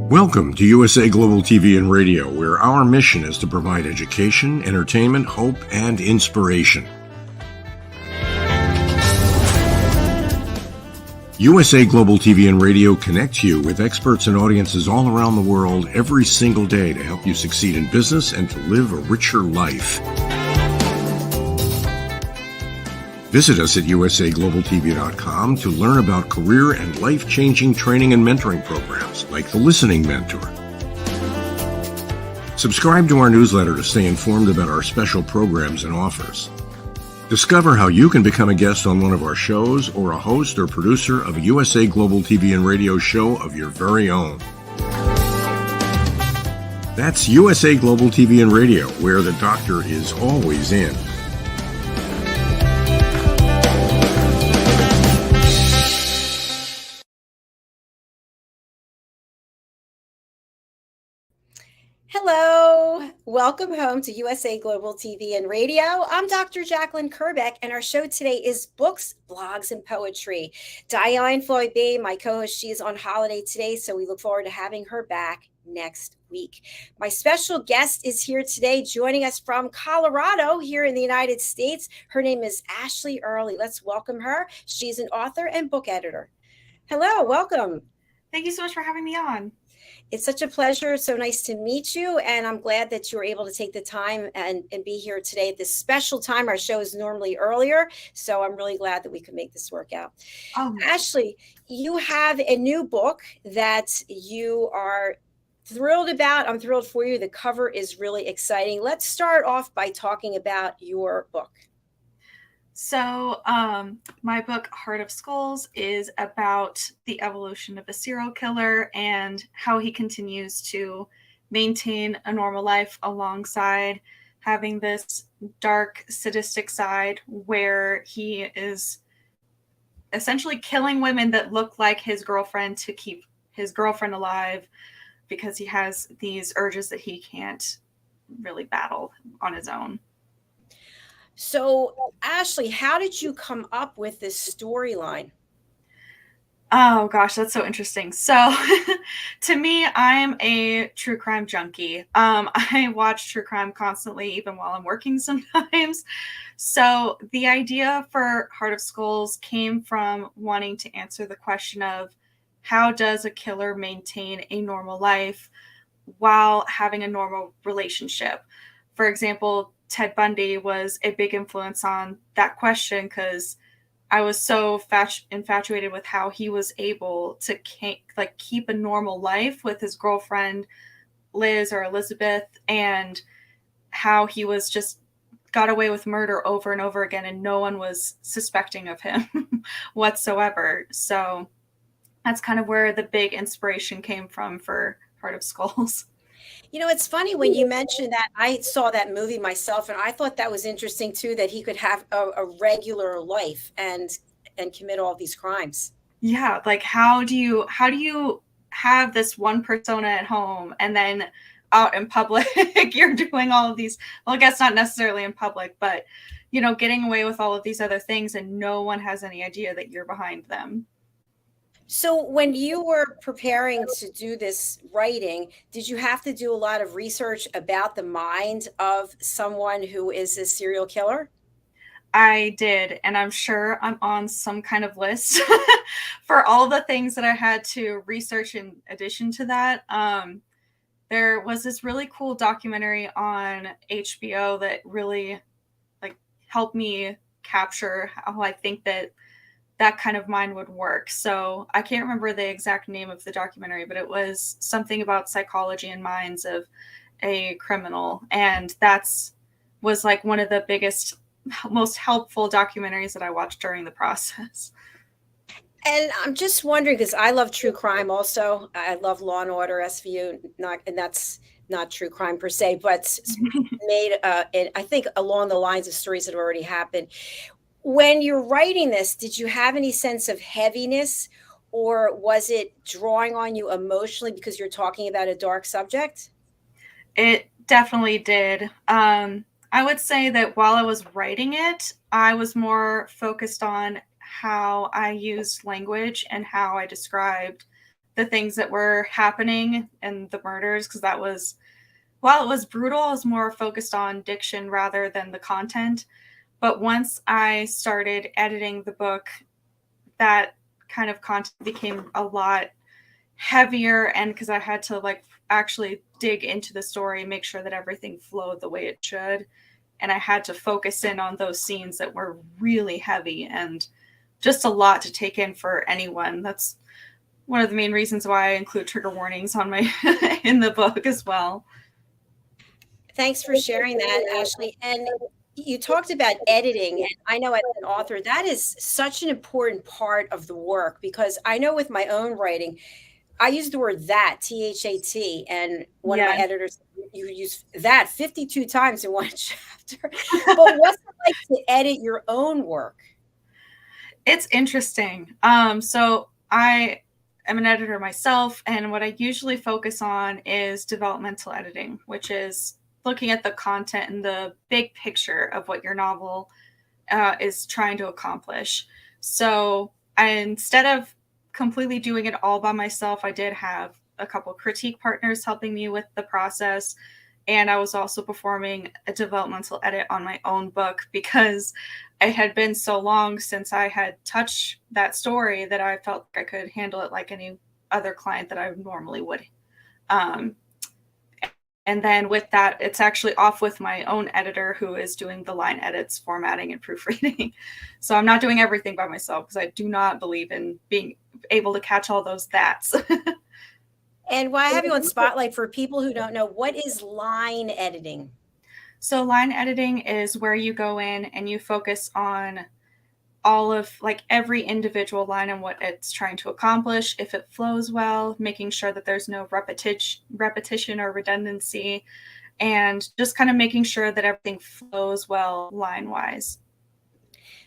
Welcome to USA Global TV and Radio, where our mission is to provide education, entertainment, hope, and inspiration. USA Global TV and Radio connects you with experts and audiences all around the world every single day to help you succeed in business and to live a richer life. Visit us at usaglobaltv.com to learn about career and life-changing training and mentoring programs like the Listening Mentor. Subscribe to our newsletter to stay informed about our special programs and offers. Discover how you can become a guest on one of our shows or a host or producer of a USA Global TV and Radio show of your very own. That's USA Global TV and Radio, where the doctor is always in. Hello, welcome home to USA Global TV and Radio. I'm Dr. Jacalyn Kerbeck, and our show today is Books, Blogs, and Poetry. DIANN, FLOYD, my co-host, she is on holiday today, so we look forward to having her back next week. My special guest is here today, joining us from Colorado here in the United States. Her name is Ashley Earley. Let's welcome her. She's an author and book editor. Hello, welcome. Thank you so much for having me on. It's such a pleasure. So nice to meet you. And I'm glad that you were able to take the time and be here today at this special time. Our show is normally earlier, so I'm really glad that we could make this work out. Ashley, you have a new book that you are thrilled about. I'm thrilled for you. The cover is really exciting. Let's start off by talking about your book. So my book, Heart of Skulls, is about the evolution of a serial killer and how he continues to maintain a normal life alongside having this dark, sadistic side where he is essentially killing women that look like his girlfriend to keep his girlfriend alive because he has these urges that he can't really battle on his own. So, Ashley, how did you come up with this storyline? Oh, gosh, that's so interesting. So, to me, I'm a true crime junkie. I watch true crime constantly, even while I'm working sometimes. So, the idea for Heart of Skulls came from wanting to answer the question of how does a killer maintain a normal life while having a normal relationship? For example, Ted Bundy was a big influence on that question because I was so infatuated with how he was able to keep a normal life with his girlfriend, Liz or Elizabeth, and how he was just got away with murder over and over again and no one was suspecting of him whatsoever. So that's kind of where the big inspiration came from for Heart of Skulls. You know, it's funny when you mentioned that. I saw that movie myself, and I thought that was interesting too, that he could have a regular life and commit all these crimes. Yeah, like how do you have this one persona at home and then out in public you're doing all of these, well, I guess not necessarily in public, but you know, getting away with all of these other things and no one has any idea that you're behind them. So when you were preparing to do this writing, did you have to do a lot of research about the mind of someone who is a serial killer? I did, and I'm sure I'm on some kind of list for all the things that I had to research in addition to that. There was this really cool documentary on HBO that really helped me capture how I think that kind of mind would work. So I can't remember the exact name of the documentary, but it was something about psychology and minds of a criminal. And was one of the biggest, most helpful documentaries that I watched during the process. And I'm just wondering, because I love true crime also. I love Law and Order, SVU, and that's not true crime per se, but made, I think, along the lines of stories that have already happened. When you're writing this, did you have any sense of heaviness, or was it drawing on you emotionally because you're talking about a dark subject? It definitely did. I would say that while I was writing it, I was more focused on how I used language and how I described the things that were happening and the murders, because that was, while it was brutal, I was more focused on diction rather than the content. But once I started editing the book, that kind of content became a lot heavier, and because I had to like actually dig into the story, make sure that everything flowed the way it should, and I had to focus in on those scenes that were really heavy and just a lot to take in for anyone. That's one of the main reasons why I include trigger warnings on my in the book as well. Thanks for sharing that, Ashley. And you talked about editing, and I know as an author, that is such an important part of the work, because I know with my own writing, I use the word that, THAT, and one of my editors, you use that 52 times in one chapter. But what's it like to edit your own work? It's interesting. So I am an editor myself, and what I usually focus on is developmental editing, which is looking at the content and the big picture of what your novel is trying to accomplish. So instead of completely doing it all by myself, I did have a couple critique partners helping me with the process. And I was also performing a developmental edit on my own book, because it had been so long since I had touched that story that I felt like I could handle it like any other client that I normally would. And then with that, it's actually off with my own editor, who is doing the line edits, formatting, and proofreading. So I'm not doing everything by myself, because I do not believe in being able to catch all those that's. And why I have you on Spotlight, for people who don't know, what is line editing? So line editing is where you go in and you focus on all of like every individual line and what it's trying to accomplish, if it flows well, making sure that there's no repetition or redundancy, and just kind of making sure that everything flows well line wise.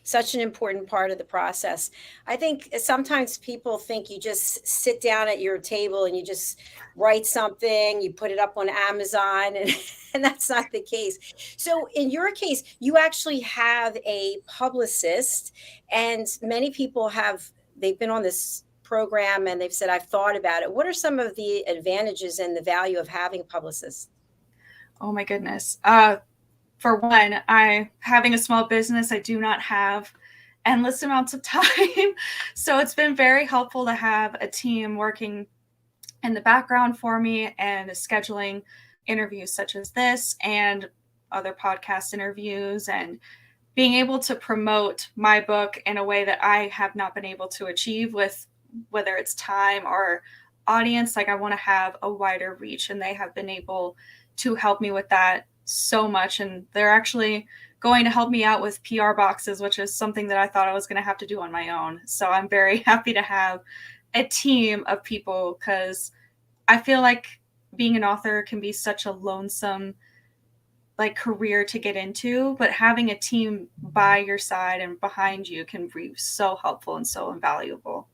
Such an important part of the process. I think sometimes people think you just sit down at your table and you just write something, you put it up on Amazon, and that's not the case. So in your case, you actually have a publicist, and many people they've been on this program and they've said, I've thought about it. What are some of the advantages and the value of having a publicist? Oh my goodness. For one, having a small business, I do not have endless amounts of time. So it's been very helpful to have a team working in the background for me and scheduling interviews such as this and other podcast interviews, and being able to promote my book in a way that I have not been able to achieve with whether it's time or audience. Like, I want to have a wider reach, and they have been able to help me with that so much. And they're actually going to help me out with PR boxes, which is something that I thought I was going to have to do on my own. So I'm very happy to have a team of people, because I feel like being an author can be such a lonesome like career to get into, but having a team by your side and behind you can be so helpful and so invaluable.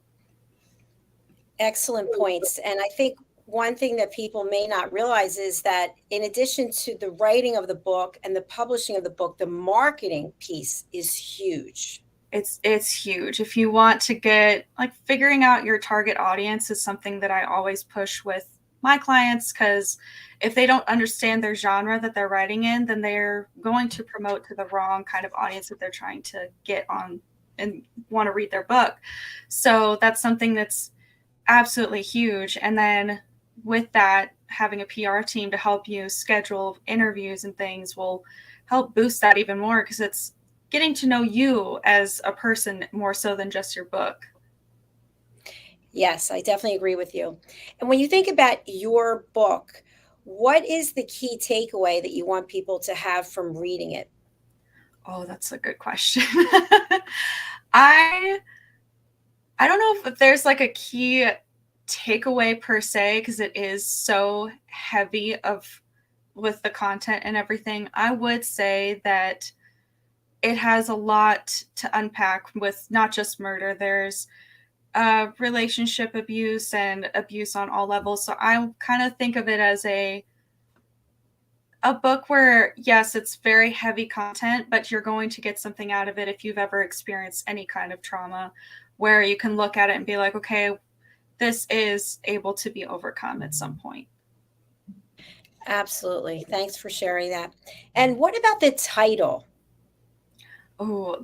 Excellent points. And I think one thing that people may not realize is that in addition to the writing of the book and the publishing of the book, the marketing piece is huge. It's huge. If you want to get like figuring out your target audience is something that I always push with my clients, because if they don't understand their genre that they're writing in, then they're going to promote to the wrong kind of audience that they're trying to get on and want to read their book. So that's something that's absolutely huge. And then with that, having a PR team to help you schedule interviews and things will help boost that even more, because it's getting to know you as a person more so than just your book. Yes, I definitely agree with you. And when you think about your book, what is the key takeaway that you want people to have from reading it? Oh, that's a good question. I don't know if there's like a key takeaway per se, because it is so heavy with the content and everything. I would say that it has a lot to unpack with not just murder. There's relationship abuse and abuse on all levels. So I kind of think of it as a book where, yes, it's very heavy content, but you're going to get something out of it if you've ever experienced any kind of trauma, where you can look at it and be like, okay, this is able to be overcome at some point. Absolutely. Thanks for sharing that. And what about the title? Oh,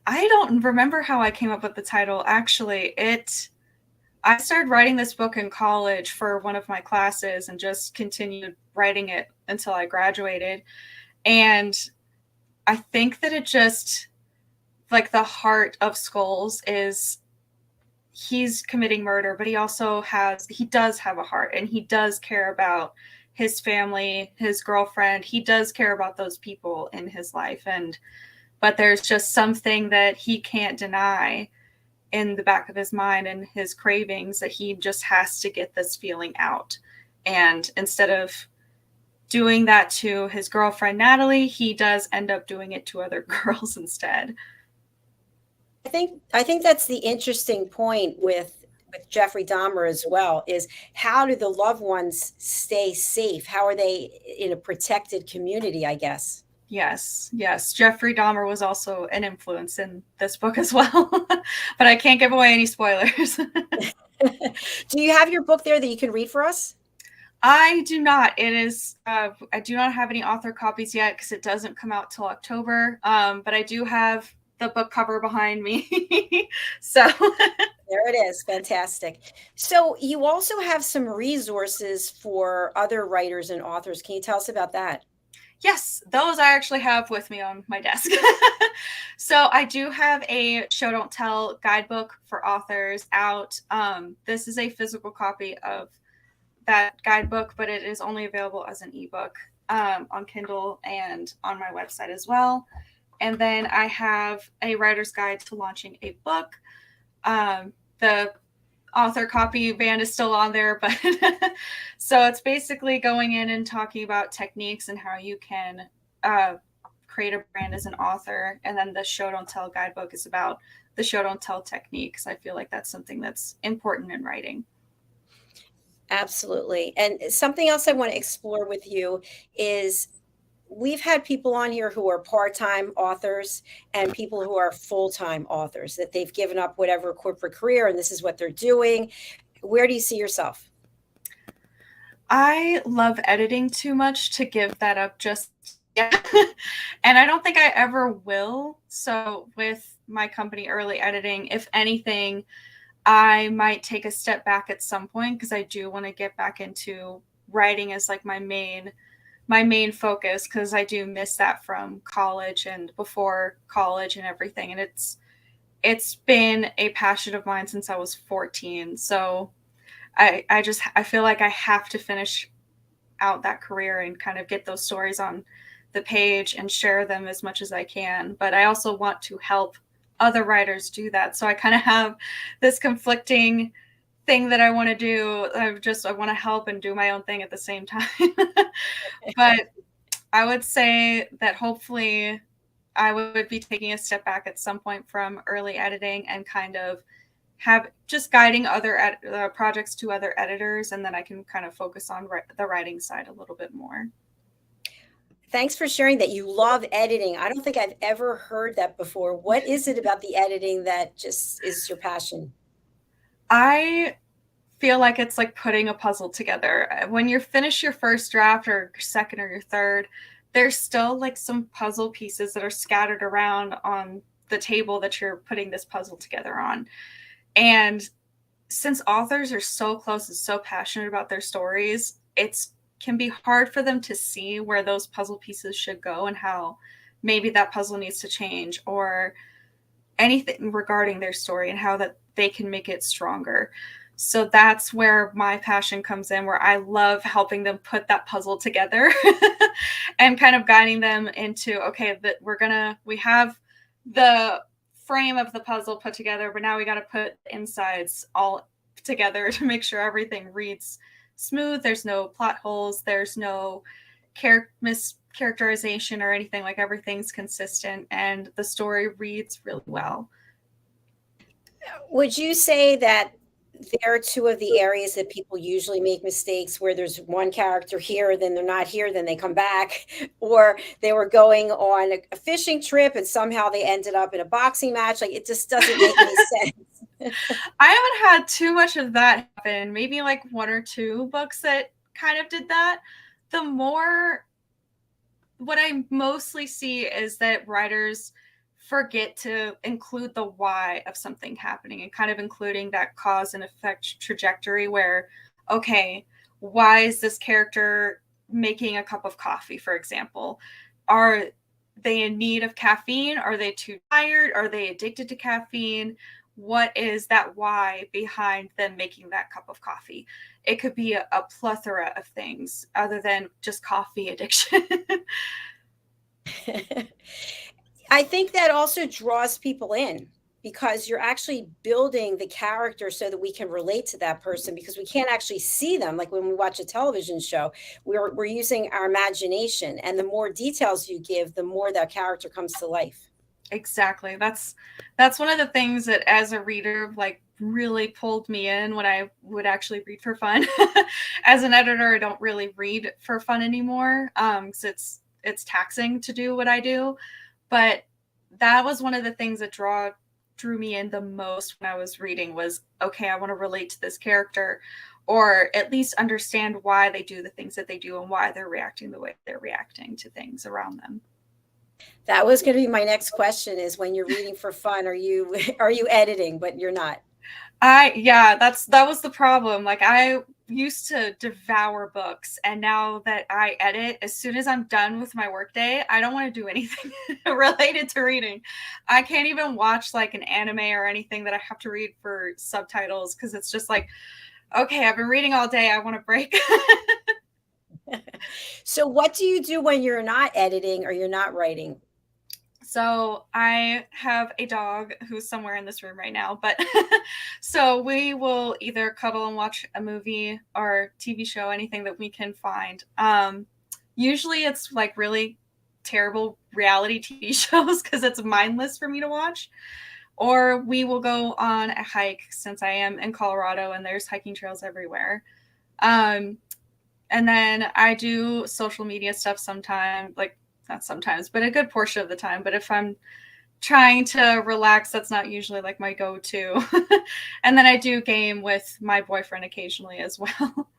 I don't remember how I came up with the title. Actually, I started writing this book in college for one of my classes and just continued writing it until I graduated. And I think that it just, like, the heart of Skulls is he's committing murder, but he does have a heart, and he does care about his family, his girlfriend. He does care about those people in his life. But there's just something that he can't deny in the back of his mind and his cravings, that he just has to get this feeling out. And instead of doing that to his girlfriend, Natalie, he does end up doing it to other girls instead. I think that's the interesting point with Jeffrey Dahmer as well, is how do the loved ones stay safe? How are they in a protected community, I guess? Yes. Jeffrey Dahmer was also an influence in this book as well, but I can't give away any spoilers. Do you have your book there that you can read for us? I do not. It is, I do not have any author copies yet because it doesn't come out till October. But I do have the book cover behind me. So there it is. Fantastic. So you also have some resources for other writers and authors. Can you tell us about that? Yes, those I actually have with me on my desk. So I do have a Show Don't Tell guidebook for authors out. This is a physical copy of that guidebook, but it is only available as an ebook on Kindle and on my website as well. And then I have a writer's guide to launching a book. The author copy band is still on there, but so it's basically going in and talking about techniques and how you can create a brand as an author. And then the Show Don't Tell guidebook is about the show don't tell techniques. I feel like that's something that's important in writing. Absolutely. And something else I want to explore with you is we've had people on here who are part-time authors and people who are full-time authors, that they've given up whatever corporate career and this is what they're doing. Where do you see yourself? I love editing too much to give that up just yet. And I don't think I ever will. So with my company, Earley Editing, if anything, I might take a step back at some point because I do want to get back into writing as like my main focus, because I do miss that from college and before college and everything. And it's been a passion of mine since I was 14. So I feel like I have to finish out that career and kind of get those stories on the page and share them as much as I can. But I also want to help other writers do that. So I kind of have this conflicting thing that I want to do. I want to help and do my own thing at the same time. But I would say that hopefully I would be taking a step back at some point from Earley Editing and kind of have just guiding other projects to other editors. And then I can kind of focus on the writing side a little bit more. Thanks for sharing that. You love editing. I don't think I've ever heard that before. What is it about the editing that just is your passion? I feel like it's like putting a puzzle together. When you finish your first draft or second or your third, there's still like some puzzle pieces that are scattered around on the table that you're putting this puzzle together on. And since authors are so close and so passionate about their stories, it's can be hard for them to see where those puzzle pieces should go and how maybe that puzzle needs to change or anything regarding their story and how that they can make it stronger. So that's where my passion comes in, where I love helping them put that puzzle together and kind of guiding them into, okay, that we have the frame of the puzzle put together, but now we got to put the insides all together to make sure everything reads smooth. There's no plot holes. There's no mischaracterization or anything. Like everything's consistent and the story reads really well. Would you say that there are two of the areas that people usually make mistakes, where there's one character here, then they're not here, then they come back, or they were going on a fishing trip and somehow they ended up in a boxing match? Like, it just doesn't make any sense. I haven't had too much of that happen. Maybe like 1 or 2 books that kind of did that. What I mostly see is that writers forget to include the why of something happening, and kind of including that cause and effect trajectory where, okay, why is this character making a cup of coffee, for example? Are they in need of caffeine? Are they too tired? Are they addicted to caffeine? What is that why behind them making that cup of coffee? It could be a plethora of things other than just coffee addiction. I think that also draws people in because you're actually building the character so that we can relate to that person, because we can't actually see them. Like when we watch a television show, we're using our imagination, and the more details you give, the more that character comes to life. Exactly. That's one of the things that as a reader like really pulled me in when I would actually read for fun. As an editor, I don't really read for fun anymore, because it's taxing to do what I do. But that was one of the things that drew me in the most when I was reading was, okay, I want to relate to this character, or at least understand why they do the things that they do and why they're reacting the way they're reacting to things around them. That was going to be my next question, is when you're reading for fun, are you editing? But you're not. That was the problem. Like I used to devour books, and now that I edit, as soon as I'm done with my workday, I don't want to do anything related to reading. I can't even watch like an anime or anything that I have to read for subtitles, because it's just like, okay, I've been reading all day, I want a break. So what do you do when you're not editing or you're not writing? So I have a dog who's somewhere in this room right now, but so we will either cuddle and watch a movie or TV show, anything that we can find. Usually it's like really terrible reality TV shows because it's mindless for me to watch. Or we will go on a hike, since I am in Colorado and there's hiking trails everywhere. And then I do social media stuff sometimes, like not sometimes, but a good portion of the time. But if I'm trying to relax, that's not usually like my go-to. And then I do game with my boyfriend occasionally as well.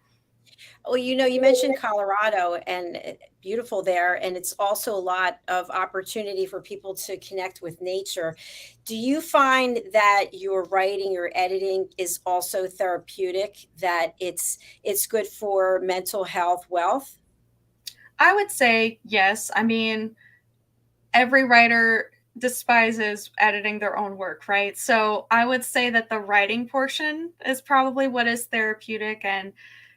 Well, you mentioned Colorado, and beautiful there, and it's also a lot of opportunity for people to connect with nature. Do you find that your writing, your editing is also therapeutic, that it's good for mental health, wealth? I would say yes. I mean, every writer despises editing their own work, right? So I would say that the writing portion is probably what is therapeutic and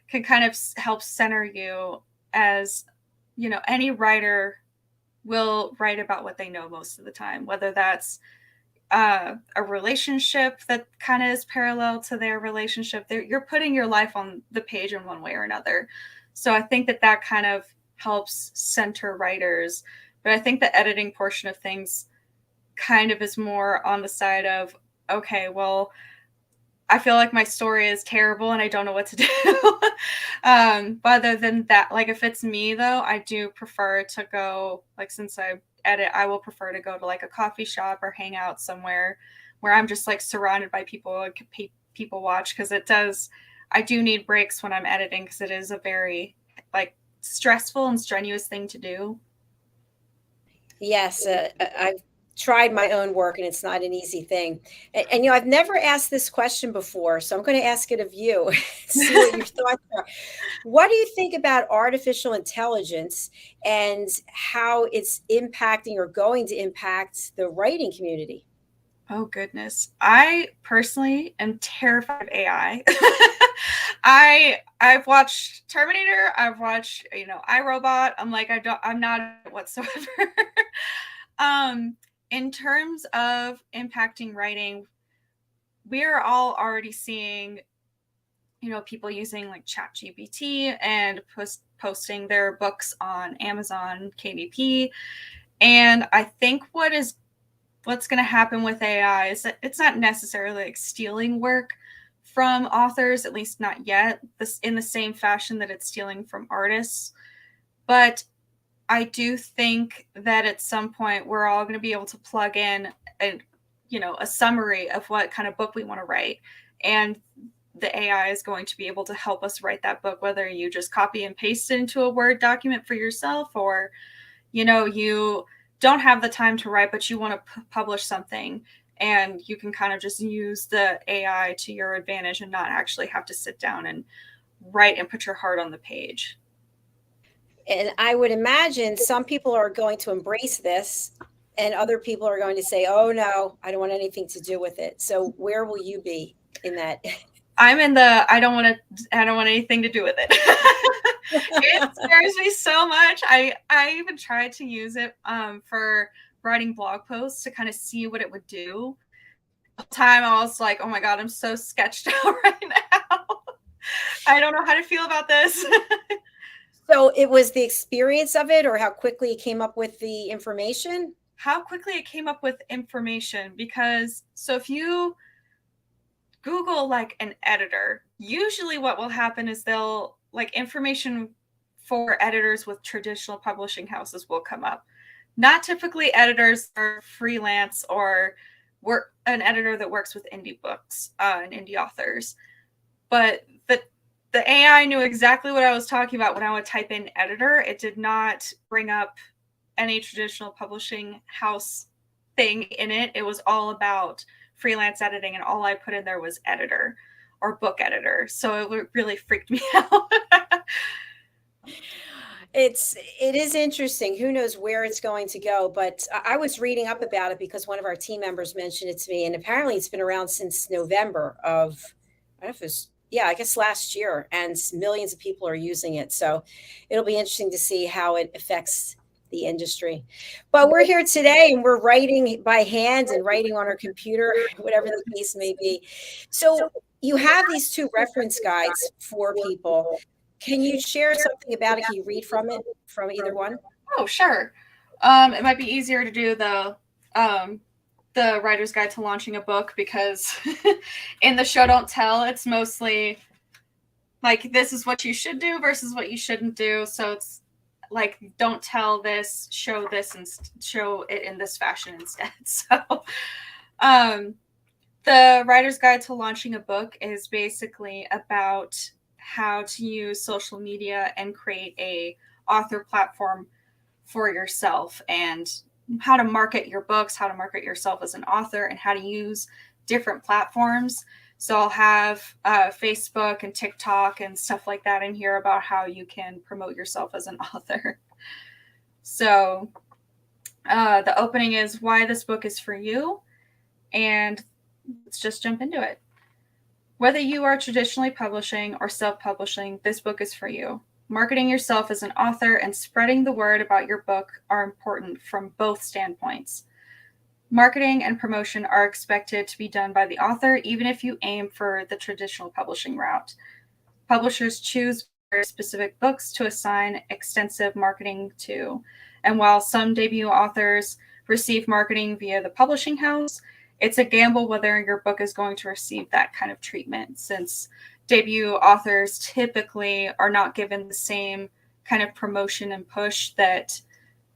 can kind of help center you. As you know, any writer will write about what they know most of the time, whether that's a relationship that kind of is parallel to their relationship. You're putting your life on the page in one way or another. So I think that kind of helps center writers. But I think the editing portion of things kind of is more on the side of, okay, well, I feel like my story is terrible and I don't know what to do. But other than that, like if it's me though, I do prefer to go, like since I edit, I will prefer to go to like a coffee shop or hang out somewhere where I'm just like surrounded by people and people watch, because I do need breaks when I'm editing, because it is a very like stressful and strenuous thing to do. Yes, I've tried my own work, and it's not an easy thing. And I've never asked this question before, so I'm going to ask it of you. See what your thoughts are. What do you think about artificial intelligence and how it's impacting or going to impact the writing community? Oh goodness. I personally am terrified of AI. I've watched Terminator, I've watched, iRobot. I'm not whatsoever. In terms of impacting writing, we're all already seeing, people using like ChatGPT and posting their books on Amazon KDP. And I think what's going to happen with AI is that it's not necessarily like stealing work from authors, at least not yet, in the same fashion that it's stealing from artists. But I do think that at some point we're all going to be able to plug in a summary of what kind of book we want to write. And the AI is going to be able to help us write that book, whether you just copy and paste it into a Word document for yourself, or, you don't have the time to write, but you want to publish something, and you can kind of just use the AI to your advantage and not actually have to sit down and write and put your heart on the page. And I would imagine some people are going to embrace this and other people are going to say, oh no, I don't want anything to do with it. So where will you be in that? I'm in the I don't want anything to do with it. It scares me so much. I even tried to use it for writing blog posts to kind of see what it would do. The time I was like, oh my God, I'm so sketched out right now. I don't know how to feel about this. So it was the experience of it, or how quickly it came up with the information? How quickly it came up with information, because so if you Google like an editor, usually what will happen is they'll like information for editors with traditional publishing houses will come up. Not typically editors are freelance or work an editor that works with indie books and indie authors. But the AI knew exactly what I was talking about when I would type in editor. It did not bring up any traditional publishing house thing in it. It was all about freelance editing, and all I put in there was editor or book editor. So it really freaked me out. It is interesting. Who knows where it's going to go? But I was reading up about it because one of our team members mentioned it to me, and apparently it's been around since November of, I don't know if it was, I guess last year, and millions of people are using it. So it'll be interesting to see how it affects the industry. But we're here today and we're writing by hand and writing on our computer, whatever the case may be. So you have these two reference guides for people. Can you share something about it? Can you read from it, from either one? Oh, sure. It might be easier to do the writer's guide to launching a book, because in the show don't tell, it's mostly like, this is what you should do versus what you shouldn't do. So it's like, don't tell this, show this, and show it in this fashion instead. So the writer's guide to launching a book is basically about how to use social media and create a author platform for yourself, and how to market your books, how to market yourself as an author, and how to use different platforms. So I'll have Facebook and TikTok and stuff like that in here about how you can promote yourself as an author. So the opening is why this book is for you, and let's just jump into it. Whether you are traditionally publishing or self-publishing, this book is for you. Marketing yourself as an author and spreading the word about your book are important from both standpoints. Marketing and promotion are expected to be done by the author, even if you aim for the traditional publishing route. Publishers choose very specific books to assign extensive marketing to, and while some debut authors receive marketing via the publishing house, it's a gamble whether your book is going to receive that kind of treatment, since debut authors typically are not given the same kind of promotion and push that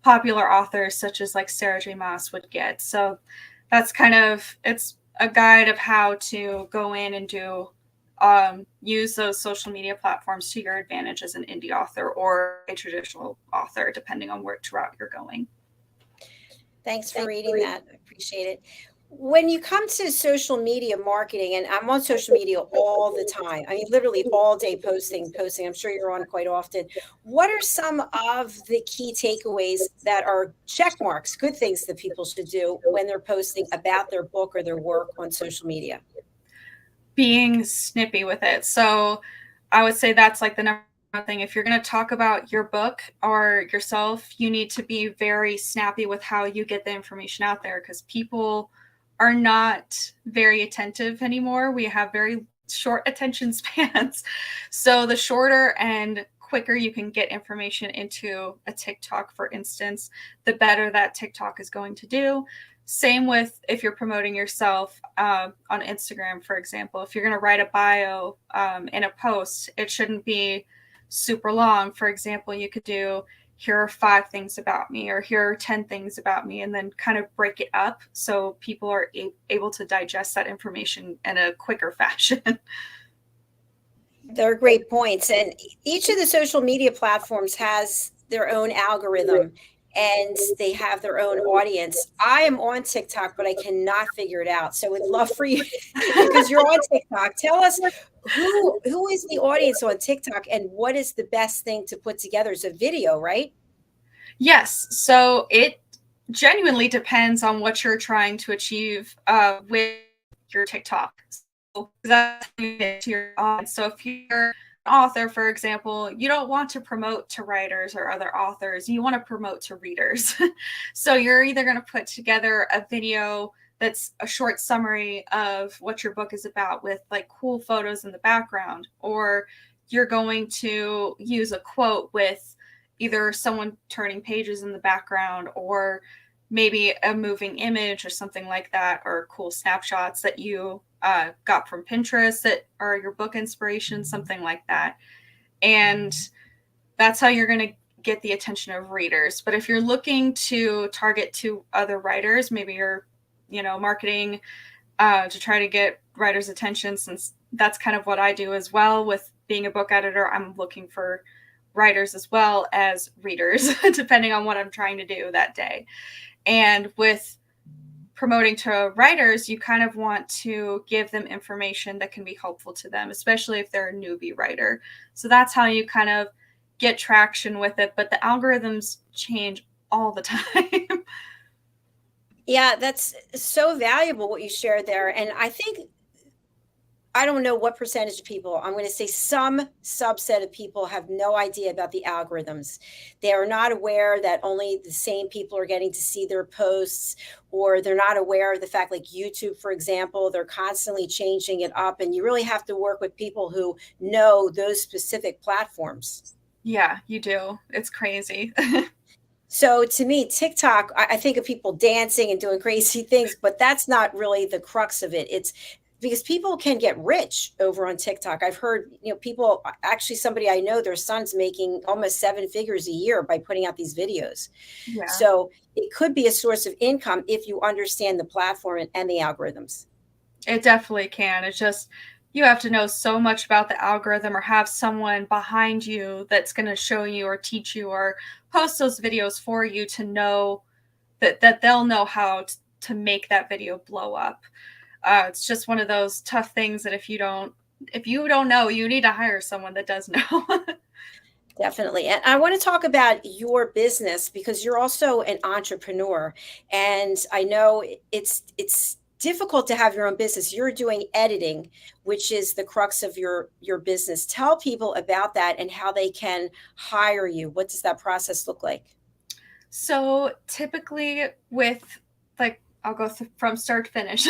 popular authors such as like Sarah J. Maas would get. So that's it's a guide of how to go in and do use those social media platforms to your advantage as an indie author or a traditional author, depending on which route you're going. Thanks for reading that. I appreciate it. When you come to social media marketing, and I'm on social media all the time, I mean, literally all day posting, I'm sure you're on quite often. What are some of the key takeaways that are check marks, good things that people should do when they're posting about their book or their work on social media? Being snippy with it. So I would say that's like the number one thing. If you're going to talk about your book or yourself, you need to be very snappy with how you get the information out there, because people are not very attentive anymore. We have very short attention spans. So the shorter and quicker you can get information into a TikTok, for instance, the better that TikTok is going to do. Same with if you're promoting yourself on Instagram, for example. If you're going to write a bio in a post, it shouldn't be super long. For example, you could do, here are 5 things about me, or here are 10 things about me, and then kind of break it up so people are able to digest that information in a quicker fashion. They're great points. And each of the social media platforms has their own algorithm and they have their own audience. I am on TikTok, but I cannot figure it out. So would love for you, because you're on TikTok. Tell us who is the audience on TikTok and what is the best thing to put together? It's a video, right? Yes. So it genuinely depends on what you're trying to achieve with your TikTok. So that's to your audience. So if you're an author, for example, you don't want to promote to writers or other authors. You want to promote to readers. So you're either going to put together a video that's a short summary of what your book is about with like cool photos in the background, or you're going to use a quote with either someone turning pages in the background, or maybe a moving image or something like that, or cool snapshots that you got from Pinterest that are your book inspiration, something like that. And that's how you're going to get the attention of readers. But if you're looking to target to other writers, maybe you're, marketing to try to get writers' attention, since that's kind of what I do as well with being a book editor. I'm looking for writers as well as readers, depending on what I'm trying to do that day. And with promoting to writers, you kind of want to give them information that can be helpful to them, especially if they're a newbie writer. So that's how you kind of get traction with it. But the algorithms change all the time. Yeah, that's so valuable what you shared there. And I don't know what percentage of people, I'm going to say some subset of people have no idea about the algorithms. They are not aware that only the same people are getting to see their posts, or they're not aware of the fact, like YouTube, for example, they're constantly changing it up. And you really have to work with people who know those specific platforms. Yeah, you do. It's crazy. So to me, TikTok, I think of people dancing and doing crazy things, but that's not really the crux of it. It's because people can get rich over on TikTok. I've heard, people, actually somebody I know, their son's making almost 7 figures a year by putting out these videos. Yeah. So it could be a source of income if you understand the platform and the algorithms. It definitely can. It's just, you have to know so much about the algorithm, or have someone behind you that's going to show you or teach you or post those videos for you to know that they'll know how to make that video blow up. It's just one of those tough things that if you don't know, you need to hire someone that does know. Definitely. And I want to talk about your business because you're also an entrepreneur. And I know it's difficult to have your own business. You're doing editing, which is the crux of your business. Tell people about that and how they can hire you. What does that process look like? So typically I'll go from start to finish.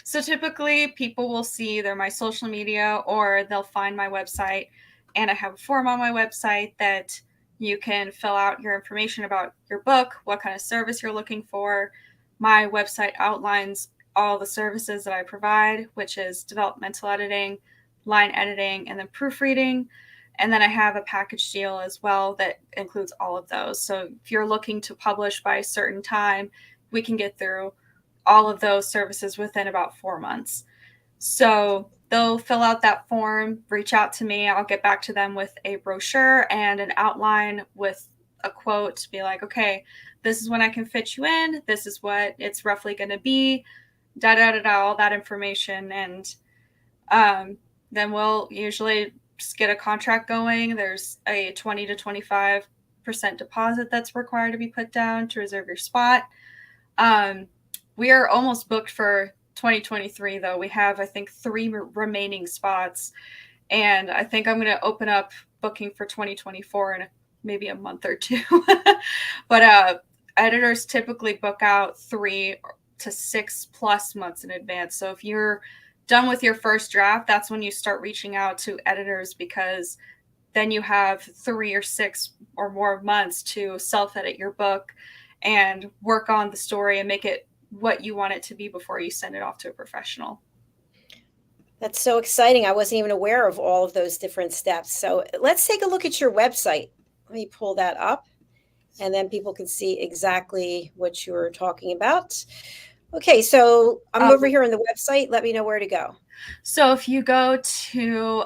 So typically people will see either my social media or they'll find my website, and I have a form on my website that you can fill out your information about your book, what kind of service you're looking for. My website outlines all the services that I provide, which is developmental editing, line editing, and then proofreading. And then I have a package deal as well that includes all of those. So if you're looking to publish by a certain time, we can get through all of those services within about 4 months. So they'll fill out that form, reach out to me. I'll get back to them with a brochure and an outline with a quote to be like, okay, this is when I can fit you in. This is what it's roughly going to be, all that information. And then we'll usually just get a contract going. There's a 20 to 25% deposit that's required to be put down to reserve your spot. We are almost booked for 2023, though. We have, I think, 3 remaining spots, and I think I'm going to open up booking for 2024 in maybe a month or 2. But editors typically book out 3 to 6 plus months in advance. So if you're done with your first draft, that's when you start reaching out to editors, because then you have 3 or 6 or more months to self-edit your book and work on the story and make it what you want it to be before you send it off to a professional. That's so exciting. I wasn't even aware of all of those different steps. So let's take a look at your website. Let me pull that up. and then people can see exactly what you're talking about. Okay, so I'm over here on the website. Let me know where to go. So if you go to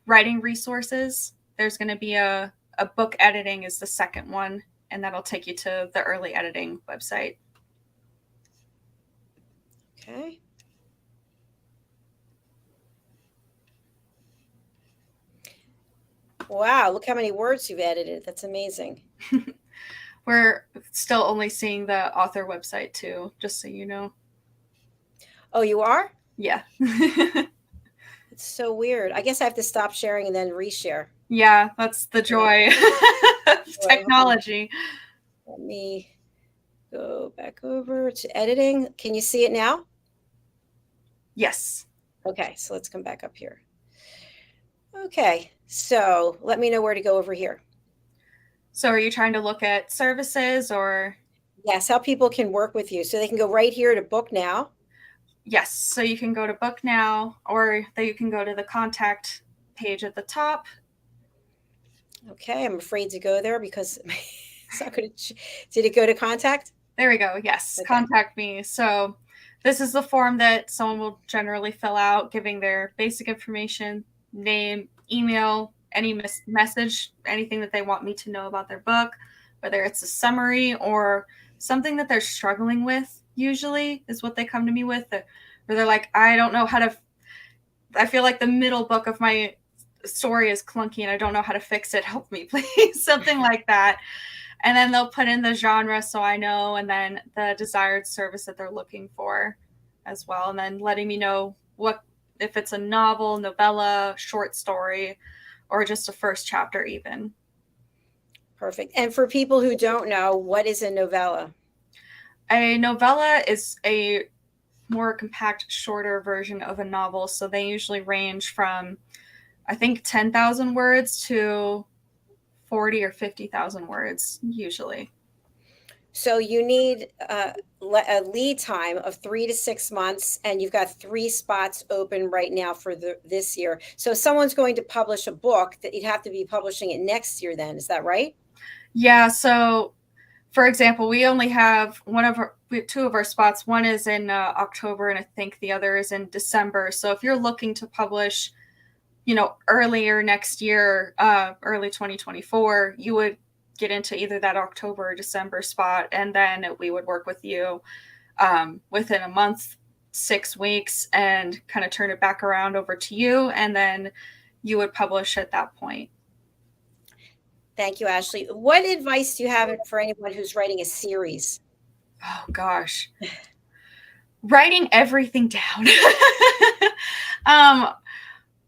writing resources, there's going to be a book editing is the second one, and that'll take you to the Earley editing website. Okay. Wow, look how many words you've edited. That's amazing. We're still only seeing the author website too, just so you know. Oh, you are? Yeah. It's so weird. I guess I have to stop sharing and then reshare. Yeah, that's the joy of technology. Let me go back over to editing. Can you see it now? Yes. Okay, so let's come back up here. Okay, so let me know where to go over here. So are you trying to look at services or? Yes, how people can work with you. So they can go right here to book now. Yes, so you can go to book now, or you can go to the contact page at the top. Okay, I'm afraid to go there because it's not going to. Did it go to contact? There we go. Yes, okay. Contact me. So this is the form that someone will generally fill out, giving their basic information, name, email, any message, anything that they want me to know about their book, whether it's a summary or something that they're struggling with. Usually is what they come to me with, where they're like, I don't know how to. I feel like the middle book of my story is clunky and I don't know how to fix it. Help me, please. Something like that. And then they'll put in the genre so I know, and then the desired service that they're looking for as well. And then letting me know if it's a novel, novella, short story, or just a first chapter even. Perfect. And for people who don't know, what is a novella? A novella is a more compact, shorter version of a novel. So they usually range from, I think, 10,000 words to 40 or 50,000 words usually. So you need a lead time of 3 to 6 months, and you've got 3 spots open right now for this year. So if someone's going to publish a book, that you'd have to be publishing it next year then, is that right? Yeah, so for example, we only have two of our spots. One is in October, and I think the other is in December. So if you're looking to publish, earlier next year, early 2024, you would get into either that October or December spot, and then we would work with you within a month, 6 weeks, and kind of turn it back around over to you, and then you would publish at that point. Thank you, Ashley. What advice do you have for anyone who's writing a series? Oh, gosh. Writing everything down.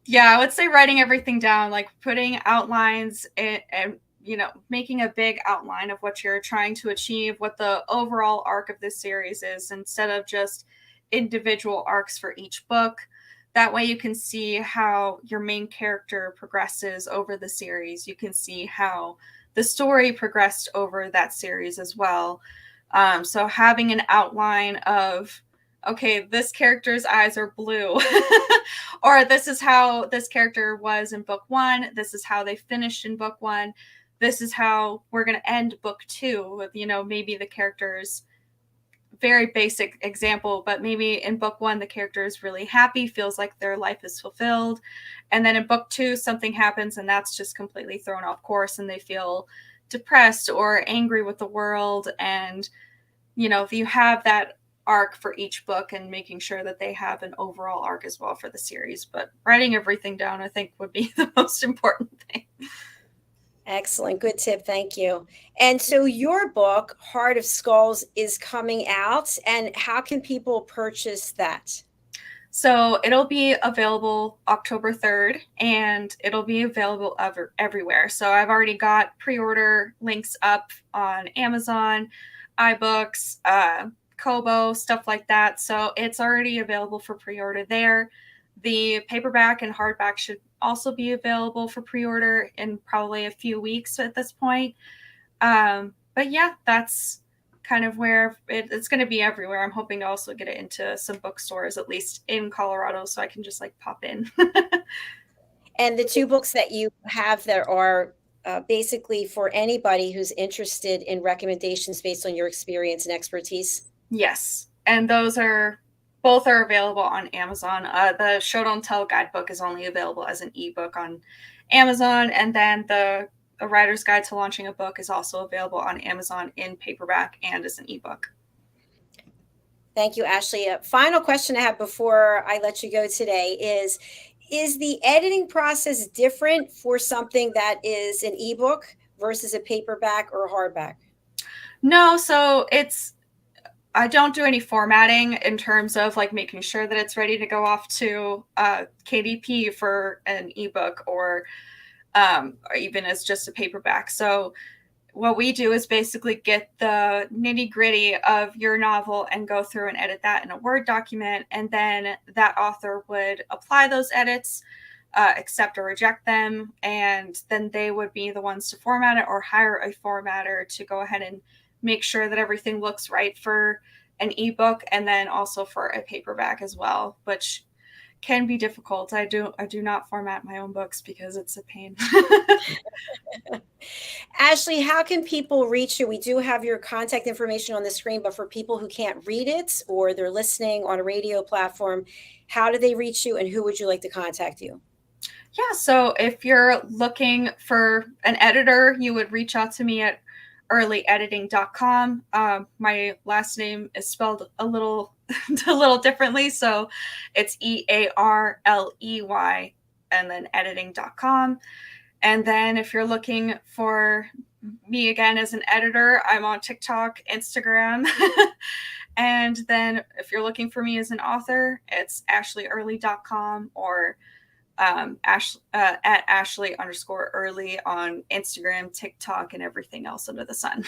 Yeah, I would say writing everything down, like putting outlines and making a big outline of what you're trying to achieve, what the overall arc of this series is, instead of just individual arcs for each book. That way you can see how your main character progresses over the series. You can see how the story progressed over that series as well. So having an outline of, okay, this character's eyes are blue, or this is how this character was in book 1. This is how they finished in book 1. This is how we're going to end book 2 with, maybe the character's very basic example, but maybe in book 1, the character is really happy, feels like their life is fulfilled. And then in book 2, something happens and that's just completely thrown off course and they feel depressed or angry with the world. And, if you have that arc for each book and making sure that they have an overall arc as well for the series. But writing everything down, I think, would be the most important thing. Excellent. Good tip. Thank you. And so your book, Heart of Skulls, is coming out. And how can people purchase that? So it'll be available October 3rd, and it'll be available everywhere. So I've already got pre-order links up on Amazon, iBooks, Kobo, stuff like that. So it's already available for pre-order there. The paperback and hardback should also be available for pre-order in probably a few weeks at this point. But yeah, that's kind of where it's going to be everywhere. I'm hoping to also get it into some bookstores, at least in Colorado, so I can just pop in. And the 2 books that you have that are basically for anybody who's interested in recommendations based on your experience and expertise? Yes. And those are both are available on Amazon. The Show Don't Tell guidebook is only available as an ebook on Amazon. And then the A Writer's Guide to Launching a Book is also available on Amazon in paperback and as an ebook. Thank you, Ashley. Final question I have before I let you go today is the editing process different for something that is an ebook versus a paperback or a hardback? No, so I don't do any formatting in terms of like making sure that it's ready to go off to KDP for an ebook or even as just a paperback. So what we do is basically get the nitty gritty of your novel and go through and edit that in a Word document. And then that author would apply those edits, accept or reject them. And then they would be the ones to format it or hire a formatter to go ahead and make sure that everything looks right for an ebook and then also for a paperback as well, which can be difficult. I do not format my own books because it's a pain. Ashley, how can people reach you? We do have your contact information on the screen, but for people who can't read it or they're listening on a radio platform, how do they reach you and who would you like to contact you? Yeah, so if you're looking for an editor, you would reach out to me at earleyediting.com. My last name is spelled a little differently, so it's EARLEY and then editing.com. And then if you're looking for me again as an editor, I'm on TikTok, Instagram. And then if you're looking for me as an author, it's ashley.earley.com or at Ashley_Earley on Instagram, TikTok, and everything else under the sun.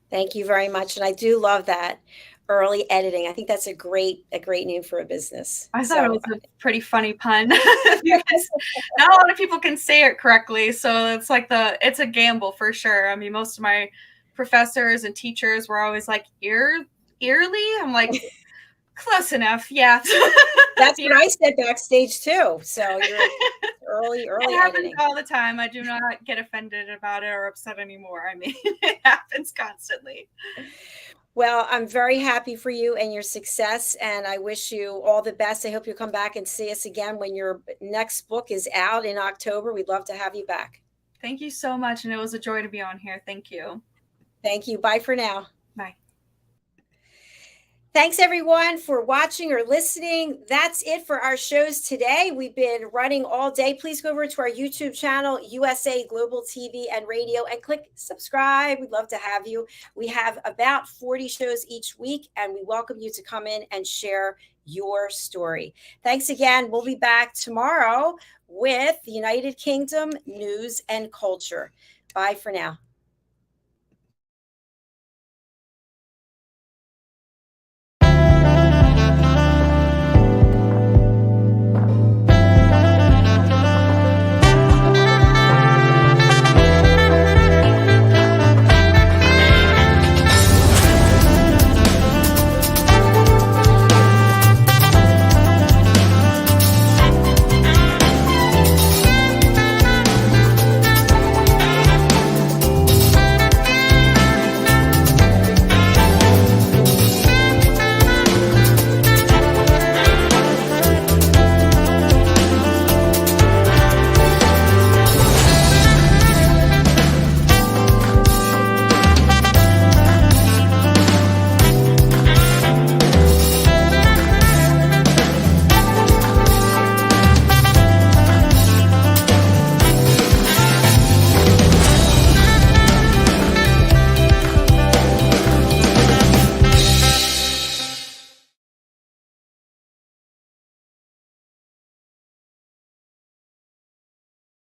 Thank you very much. And I do love that, Early Editing. I think that's a great name for a business. I thought it was a pretty funny pun. Not a lot of people can say it correctly. So it's like it's a gamble for sure. I mean, most of my professors and teachers were always like, Early? I'm like, close enough. Yeah. That's what I said backstage too. So you're early it happens editing. all the time. I do not get offended about it or upset anymore. I mean, it happens constantly. Well, I'm very happy for you and your success, and I wish you all the best. I hope you'll come back and see us again when your next book is out in October. We'd love to have you back. Thank you so much, and it was a joy to be on here. Thank you. Thank you. Bye for now. Bye. Thanks, everyone, for watching or listening. That's it for our shows today. We've been running all day. Please go over to our YouTube channel, USA Global TV and Radio, and click subscribe. We'd love to have you. We have about 40 shows each week, and we welcome you to come in and share your story. Thanks again. We'll be back tomorrow with the United Kingdom news and culture. Bye for now.